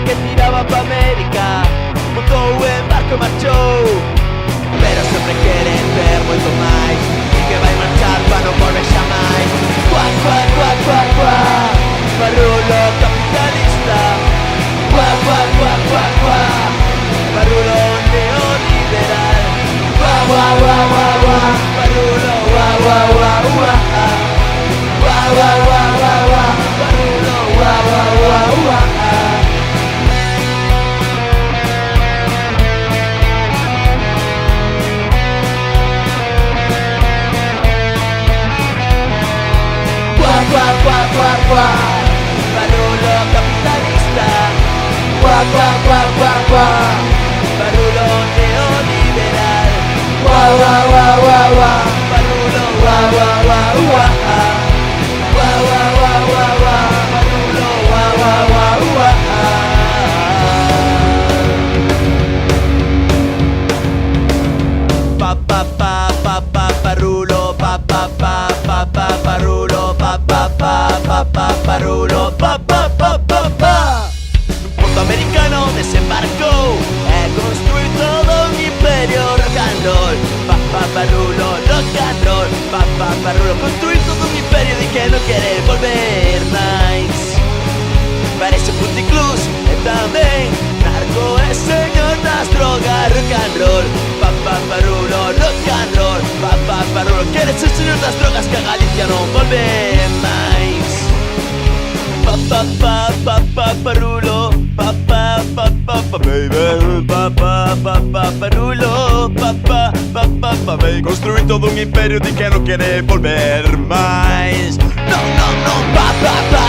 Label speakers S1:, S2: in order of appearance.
S1: que tiraba pa' América, montou o embarco e marchou, pero sempre quere ter moito máis e que vai marchar pa non volver xa máis. Cuá, cuá, cuá, cuá, cuá, Barrulo capitalista. Cuá, cuá, cuá, cuá, cuá, Barrulo neoliberal. Cuá, cuá, cuá, cuá, cuá, Barrulo, cuá, cuá, cuá, cuá, cuá, cuá, cuá, cuá, cuá, Barrulo, cuá, cuá, cuá, cuá. Cuá, cuá, cuá, cuá, Barrulo capitalista. Cuá, cuá, cuá, cuá, cuá, Barrulo neoliberal. Cuá, cuá, cuá, cuá, cuá, Barrulo, cuá, cuá, cuá, cuá. Cuá, cuá, cuá, cuá, cuá, Barrulo, cuá, cuá, cuá, cuá. Pa, pa, pa, pa, pa, Barrulo, pa, pa, pa, pa, pa, Barrulo, pa, pa, pa, pa, pa, Barrulo, pa, pa, pa, pa, pa. Un porto americano desembarcou e construí todo un imperio rock and roll. Pa, pa, Barrulo, rock and roll. Pa, pa, Barrulo, construí todo un imperio de que non quere volver máis. Parece puticlus e tamén narco e señor das drogas. Rock and roll, pa, pa, Barrulo, rock and roll. Pa, pa, Barrulo, quere ser señor das drogas que a Galicia non volve máis. Pa, pa, pa, pa, pa, Barrulo, pa, pa, pa, pa, pa, baby. Pa, pa, pa, pa, Barrulo, pa, pa, pa, pa, pa, baby. Construí todo un imperio de que non quere volver máis. Non, non, non, pa, pa, pa,